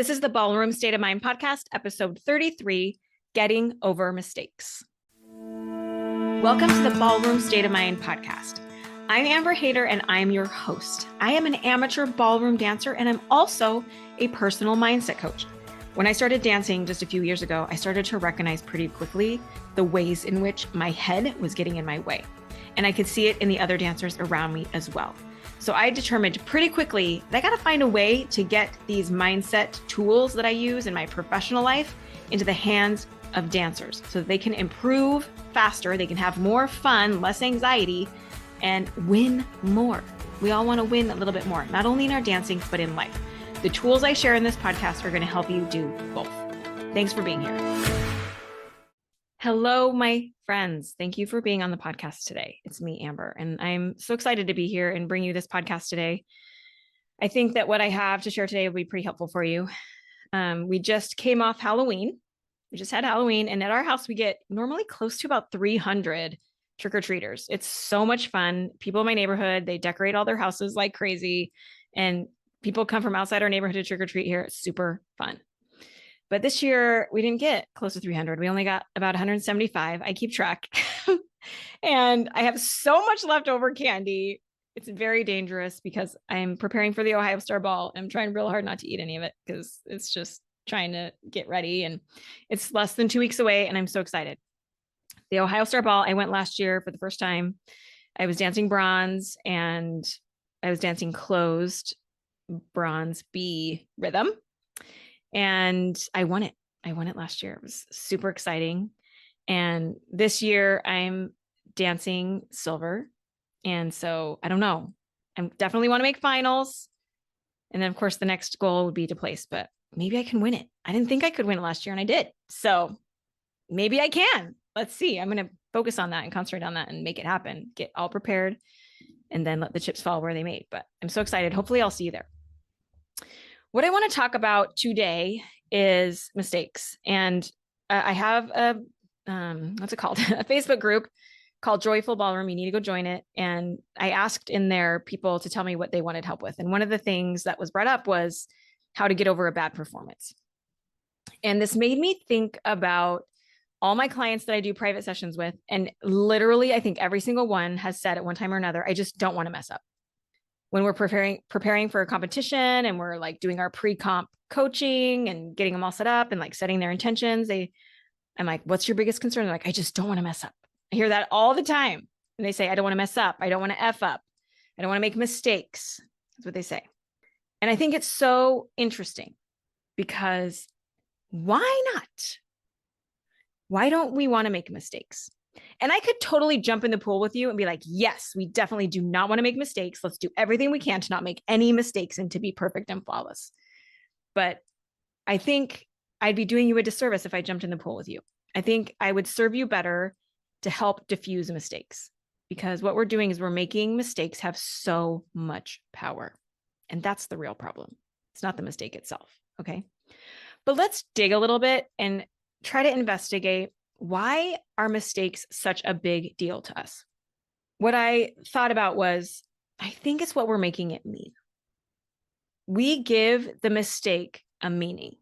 This is the Ballroom State of Mind podcast, episode 33, Getting Over Mistakes. Welcome to the Ballroom State of Mind podcast. I'm Amber Hayter and I'm your host. I am an amateur ballroom dancer and I'm also a personal mindset coach. When I started dancing just a few years ago, I started to recognize pretty quickly the ways in which my head was getting in my way. And I could see it in the other dancers around me as well. So I determined pretty quickly that I got to find a way to get these mindset tools that I use in my professional life into the hands of dancers so that they can improve faster, they can have more fun, less anxiety, and win more. We all want to win a little bit more, not only in our dancing, but in life. The tools I share in this podcast are going to help you do both. Thanks for being here. Hello, my friends. Thank you for being on the podcast today. It's me, Amber, and I'm so excited to be here and bring you this podcast today. I think that what I have to share today will be pretty helpful for you. We just came off Halloween. We just had Halloween, and at our house, we get normally close to about 300 trick-or-treaters. It's so much fun. People in my neighborhood, they decorate all their houses like crazy, and people come from outside our neighborhood to trick-or-treat here. It's super fun. But this year we didn't get close to 300. We only got about 175. I keep track and I have so much leftover candy. It's very dangerous because I'm preparing for the Ohio Star Ball. I'm trying real hard not to eat any of it because it's just trying to get ready and it's less than 2 weeks away. And I'm so excited. The Ohio Star Ball, I went last year for the first time. I was dancing bronze and I was dancing closed bronze B rhythm. And I won it. I won it last year. It was super exciting. And this year I'm dancing silver. And so I don't know. I definitely want to make finals. And then of course the next goal would be to place, but maybe I can win it. I didn't think I could win it last year and I did. So maybe I can. Let's see. I'm going to focus on that and concentrate on that and make it happen. Get all prepared and then let the chips fall where they may. But I'm so excited. Hopefully I'll see you there. What I want to talk about today is mistakes. And I have a, what's it called? A Facebook group called Joyful Ballroom. You need to go join it. And I asked in there people to tell me what they wanted help with. And one of the things that was brought up was how to get over a bad performance. And this made me think about all my clients that I do private sessions with. And literally, I think every single one has said at one time or another, I just don't want to mess up. When we're preparing for a competition and we're like doing our pre-comp coaching and getting them all set up and like setting their intentions, I'm like, what's your biggest concern? They're like, I just don't want to mess up. I hear that all the time. And they say, I don't want to mess up. I don't want to F up. I don't want to make mistakes. That's what they say. And I think it's so interesting because why not? Why don't we want to make mistakes? And I could totally jump in the pool with you and be like, yes, we definitely do not want to make mistakes. Let's do everything we can to not make any mistakes and to be perfect and flawless. But I think I'd be doing you a disservice if I jumped in the pool with you. I think I would serve you better to help diffuse mistakes because what we're doing is we're making mistakes have so much power. And that's the real problem. It's not the mistake itself. Okay. But let's dig a little bit and try to investigate why are mistakes such a big deal to us? What I thought about was, I think it's what we're making it mean. We give the mistake a meaning.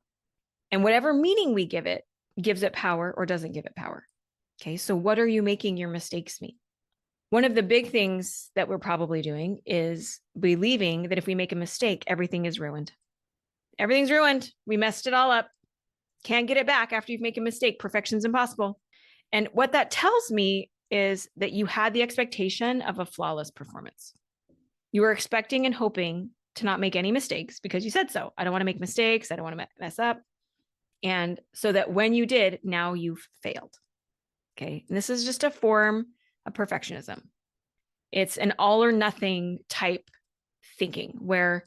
And whatever meaning we give it, gives it power or doesn't give it power. Okay, so what are you making your mistakes mean? One of the big things that we're probably doing is believing that if we make a mistake, everything is ruined. Everything's ruined. We messed it all up. Can't get it back after you've made a mistake. Perfection's impossible. And what that tells me is that you had the expectation of a flawless performance. You were expecting and hoping to not make any mistakes because you said so. I don't want to make mistakes. I don't want to mess up. And so that when you did, now you've failed. Okay. And this is just a form of perfectionism. It's an all or nothing type thinking where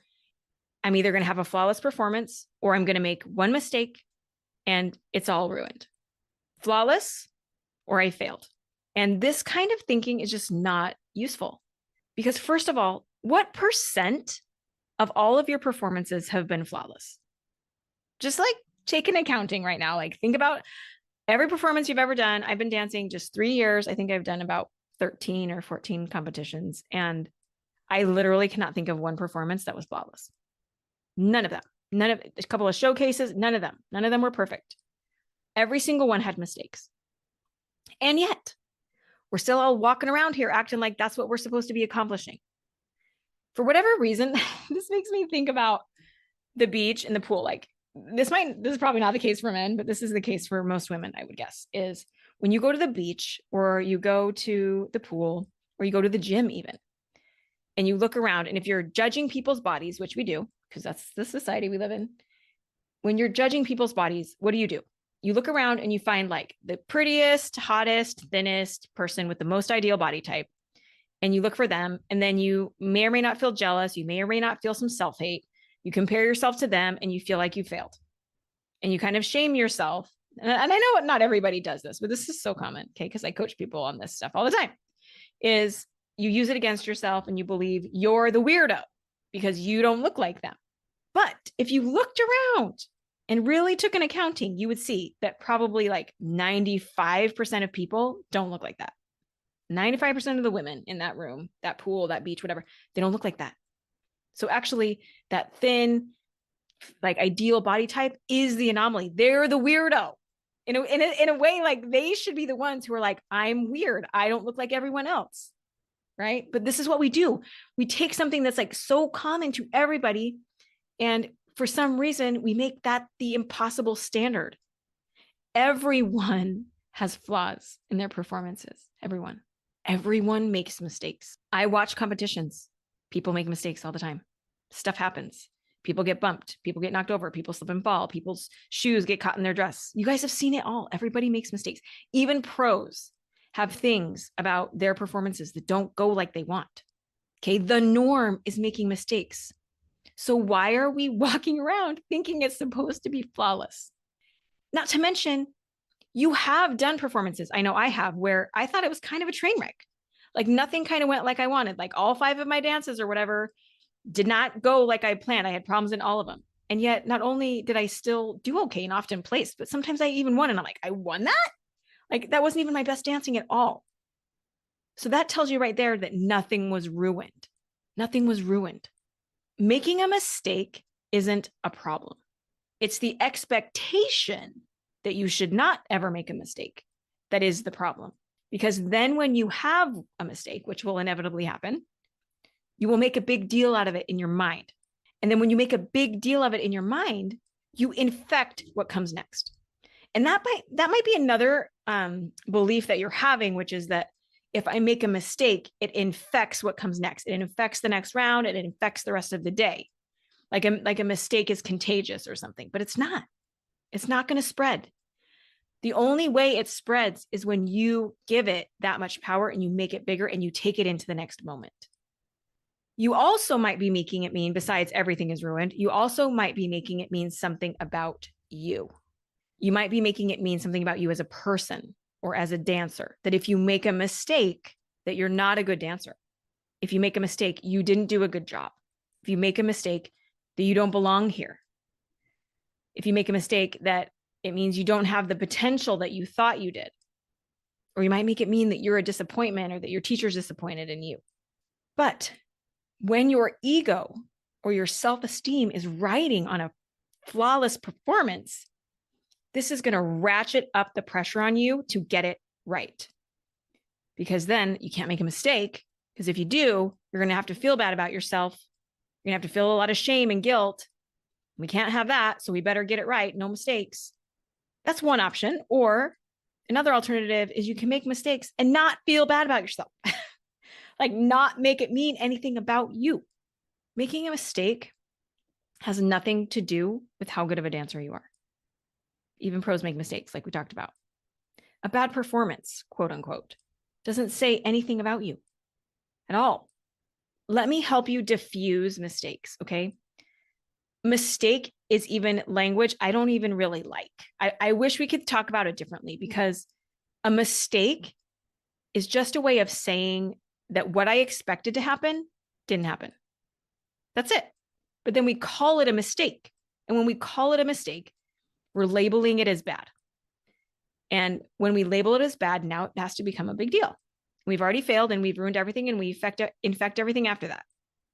I'm either going to have a flawless performance or I'm going to make one mistake and it's all ruined. Flawless or I failed. And this kind of thinking is just not useful because first of all, what percent of all of your performances have been flawless? Just like take an accounting right now. Like think about every performance you've ever done. I've been dancing just 3 years. I think I've done about 13 or 14 competitions. And I literally cannot think of one performance that was flawless. None of them. A couple of showcases, none of them were perfect. Every single one had mistakes. And yet we're still all walking around here acting like that's what we're supposed to be accomplishing. For whatever reason, this makes me think about the beach and the pool. Like this is probably not the case for men, but this is the case for most women, I would guess, is when you go to the beach or you go to the pool or you go to the gym even, and you look around, and if you're judging people's bodies, which we do, because that's the society we live in, when you're judging people's bodies, what do? You look around and you find like the prettiest, hottest, thinnest person with the most ideal body type, and you look for them, and then you may or may not feel jealous. You may or may not feel some self-hate. You compare yourself to them and you feel like you failed, and you kind of shame yourself. And I know not everybody does this, but this is so common, okay? Because I coach people on this stuff all the time, is you use it against yourself and you believe you're the weirdo because you don't look like them. But if you looked around and really took an accounting, you would see that probably like 95% of people don't look like that. 95% of the women in that room, that pool, that beach, whatever, they don't look like that. So actually that thin, like ideal body type is the anomaly. They're the weirdo. In a way, like they should be the ones who are like, I'm weird. I don't look like everyone else. Right. But this is what we do. We take something that's like so common to everybody, and for some reason, we make that the impossible standard. Everyone has flaws in their performances. Everyone makes mistakes. I watch competitions. People make mistakes all the time. Stuff happens. People get bumped. People get knocked over. People slip and fall. People's shoes get caught in their dress. You guys have seen it all. Everybody makes mistakes. Even pros have things about their performances that don't go like they want. Okay. The norm is making mistakes. So why are we walking around thinking it's supposed to be flawless? Not to mention, you have done performances. I know I have, where I thought it was kind of a train wreck. Like nothing kind of went like I wanted. Like all 5 of my dances or whatever did not go like I planned. I had problems in all of them. And yet not only did I still do okay and often place, but sometimes I even won. And I'm like, I won that? Like that wasn't even my best dancing at all. So that tells you right there that nothing was ruined. Nothing was ruined. Making a mistake isn't a problem. It's the expectation that you should not ever make a mistake that is the problem. Because then when you have a mistake, which will inevitably happen, you will make a big deal out of it in your mind. And then when you make a big deal of it in your mind, you infect what comes next. And that might be another belief that you're having, which is that if I make a mistake, it infects what comes next. It infects the next round, and it infects the rest of the day. Like a mistake is contagious or something, but it's not. It's not going to spread. The only way it spreads is when you give it that much power and you make it bigger and you take it into the next moment. You also might be making it mean, besides everything is ruined, you also might be making it mean something about you. You might be making it mean something about you as a person or as a dancer, that if you make a mistake, that you're not a good dancer. If you make a mistake, you didn't do a good job. If you make a mistake, that you don't belong here. If you make a mistake, that it means you don't have the potential that you thought you did. Or you might make it mean that you're a disappointment or that your teacher's disappointed in you. But when your ego or your self-esteem is riding on a flawless performance, this is going to ratchet up the pressure on you to get it right. Because then you can't make a mistake. Because if you do, you're going to have to feel bad about yourself. You're going to have to feel a lot of shame and guilt. We can't have that. So we better get it right. No mistakes. That's one option. Or another alternative is you can make mistakes and not feel bad about yourself. Like not make it mean anything about you. Making a mistake has nothing to do with how good of a dancer you are. Even pros make mistakes, like we talked about. A bad performance, quote unquote, doesn't say anything about you at all. Let me help you diffuse mistakes, okay? Mistake is even language I don't even really like. I wish we could talk about it differently, because a mistake is just a way of saying that what I expected to happen didn't happen. That's it. But then we call it a mistake. And when we call it a mistake, we're labeling it as bad. And when we label it as bad, now it has to become a big deal. We've already failed and we've ruined everything, and we infect everything after that.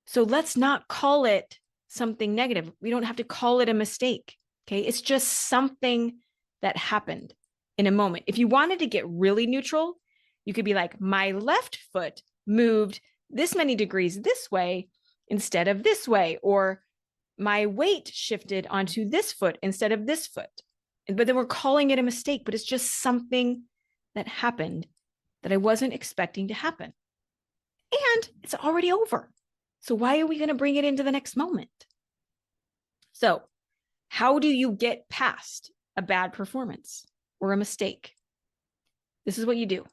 So let's not call it something negative. We don't have to call it a mistake. Okay. It's just something that happened in a moment. If you wanted to get really neutral, you could be like, my left foot moved this many degrees this way instead of this way, or my weight shifted onto this foot instead of this foot. But then we're calling it a mistake, but it's just something that happened that I wasn't expecting to happen. And it's already over. So why are we going to bring it into the next moment? So how do you get past a bad performance or a mistake? This is what you do.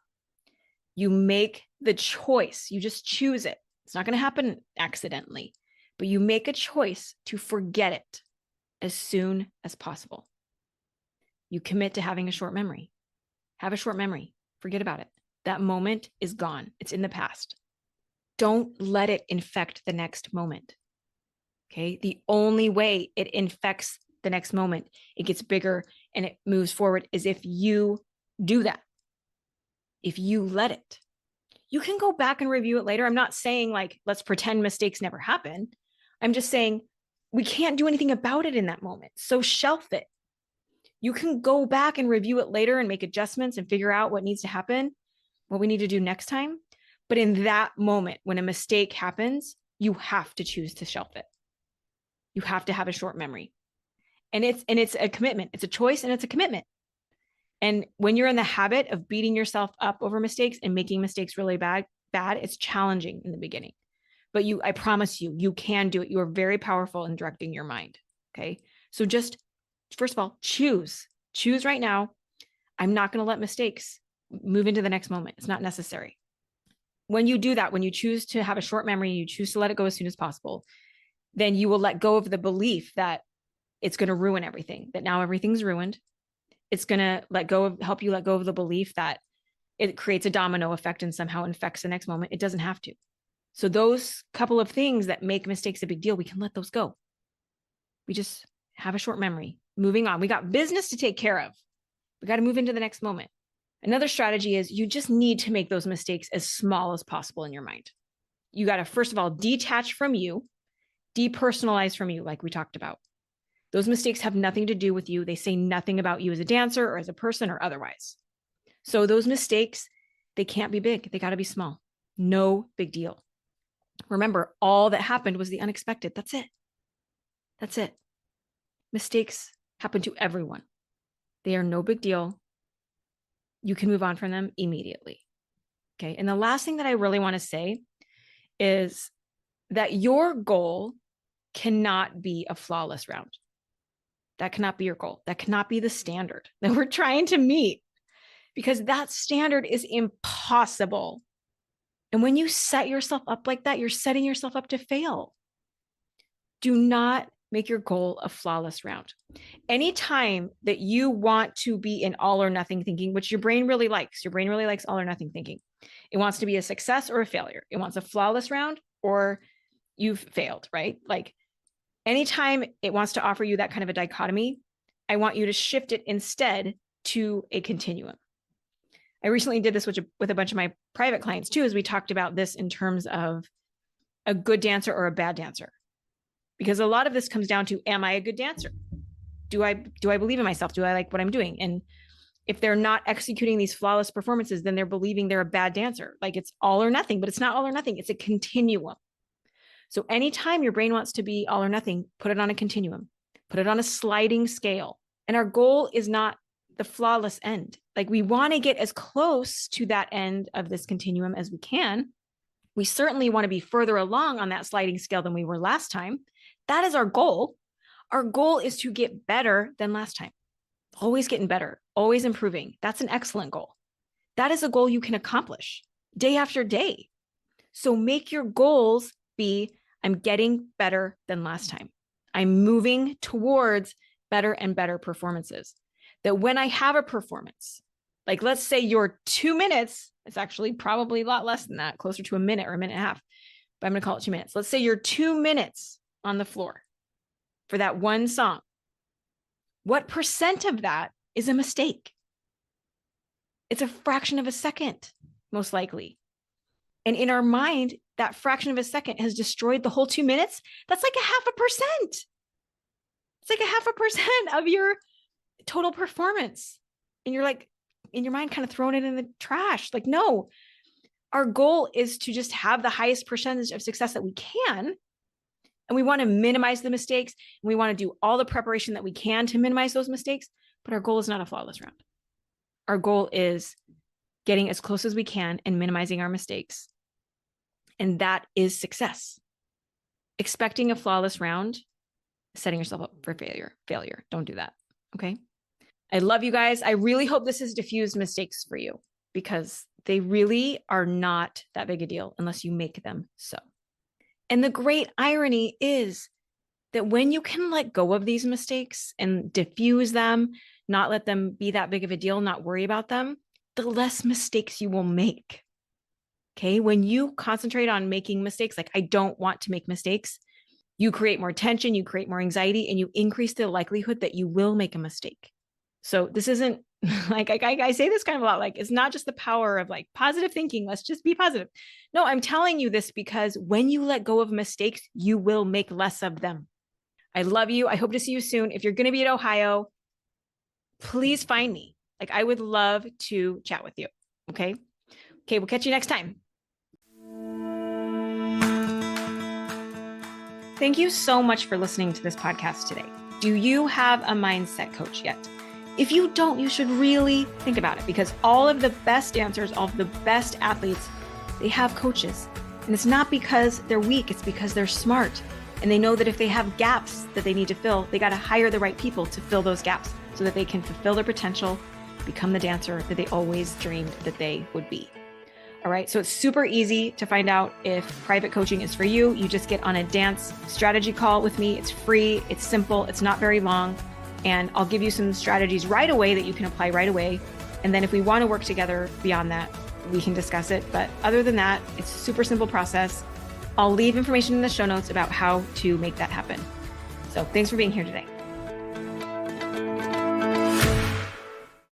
You make the choice. You just choose it. It's not going to happen accidentally, but you make a choice to forget it as soon as possible. You commit to having a short memory. Have a short memory. Forget about it. That moment is gone. It's in the past. Don't let it infect the next moment. Okay. The only way it infects the next moment, it gets bigger and it moves forward, is if you do that. If you let it. You can go back and review it later. I'm not saying like, let's pretend mistakes never happen. I'm just saying we can't do anything about it in that moment. So shelf it. You can go back and review it later and make adjustments and figure out what needs to happen, what we need to do next time. But in that moment, when a mistake happens, you have to choose to shelf it. You have to have a short memory. And it's a commitment. It's a choice and it's a commitment. And when you're in the habit of beating yourself up over mistakes and making mistakes really bad, it's challenging in the beginning. But I promise you, you can do it. You are very powerful in directing your mind. Okay. So just, first of all, choose right now. I'm not going to let mistakes move into the next moment. It's not necessary. When you do that, when you choose to have a short memory, you choose to let it go as soon as possible, then you will let go of the belief that it's going to ruin everything, that now everything's ruined. It's going to help you let go of the belief that it creates a domino effect and somehow infects the next moment. It doesn't have to. So those couple of things that make mistakes a big deal, we can let those go. We just have a short memory. Moving on. We got business to take care of. We got to move into the next moment. Another strategy is you just need to make those mistakes as small as possible in your mind. You got to, first of all, detach from you, depersonalize from you, like we talked about. Those mistakes have nothing to do with you. They say nothing about you as a dancer or as a person or otherwise. So those mistakes, they can't be big. They got to be small. No big deal. Remember, all that happened was the unexpected. That's it. That's it. Mistakes happen to everyone. They are no big deal. You can move on from them immediately. Okay. And the last thing that I really want to say is that your goal cannot be a flawless round. That cannot be your goal. That cannot be the standard that we're trying to meet, because that standard is impossible. And when you set yourself up like that, you're setting yourself up to fail. Do not make your goal a flawless round. Anytime that you want to be in all or nothing thinking, which your brain really likes all or nothing thinking. It wants to be a success or a failure. It wants a flawless round or you've failed, right? Like anytime it wants to offer you that kind of a dichotomy, I want you to shift it instead to a continuum. I recently did this with a bunch of my private clients too, as we talked about this in terms of a good dancer or a bad dancer. Because a lot of this comes down to, am I a good dancer? Do I believe in myself? Do I like what I'm doing? And if they're not executing these flawless performances, then they're believing they're a bad dancer. Like it's all or nothing, but it's not all or nothing. It's a continuum. So anytime your brain wants to be all or nothing, put it on a continuum, put it on a sliding scale. And our goal is not the flawless end. Like we want to get as close to that end of this continuum as we can. We certainly want to be further along on that sliding scale than we were last time. That is our goal. Our goal is to get better than last time. Always getting better, always improving. That's an excellent goal. That is a goal you can accomplish day after day. So make your goals be, I'm getting better than last time. I'm moving towards better and better performances. That when I have a performance, like let's say your 2 minutes, it's actually probably a lot less than that, closer to a minute or a minute and a half, but I'm going to call it 2 minutes. Let's say you're 2 minutes on the floor for that one song. What percent of that is a mistake? It's a fraction of a second, most likely. And in our mind, that fraction of a second has destroyed the whole 2 minutes. That's like 0.5%. It's like 0.5% of your total performance. And you're like, in your mind, kind of throwing it in the trash. Like, no, our goal is to just have the highest percentage of success that we can. And we want to minimize the mistakes. And we want to do all the preparation that we can to minimize those mistakes. But our goal is not a flawless round. Our goal is getting as close as we can and minimizing our mistakes. And that is success. Expecting a flawless round, setting yourself up for failure. Don't do that. Okay. I love you guys. I really hope this has diffused mistakes for you, because they really are not that big a deal unless you make them so. And the great irony is that when you can let go of these mistakes and diffuse them, not let them be that big of a deal, not worry about them, the less mistakes you will make. Okay. When you concentrate on making mistakes, like I don't want to make mistakes, you create more tension, you create more anxiety, and you increase the likelihood that you will make a mistake. So this isn't like, I say this kind of a lot, like, it's not just the power of like positive thinking. Let's just be positive. No, I'm telling you this because when you let go of mistakes, you will make less of them. I love you. I hope to see you soon. If you're going to be at Ohio, please find me. Like, I would love to chat with you. Okay. Okay. We'll catch you next time. Thank you so much for listening to this podcast today. Do you have a mindset coach yet? If you don't, you should really think about it, because all of the best dancers, all of the best athletes, they have coaches. And it's not because they're weak, it's because they're smart. And they know that if they have gaps that they need to fill, they got to hire the right people to fill those gaps so that they can fulfill their potential, become the dancer that they always dreamed that they would be. All right. So it's super easy to find out if private coaching is for you. You just get on a dance strategy call with me. It's free. It's simple. It's not very long. And I'll give you some strategies right away that you can apply right away. And then if we want to work together beyond that, we can discuss it. But other than that, it's a super simple process. I'll leave information in the show notes about how to make that happen. So thanks for being here today.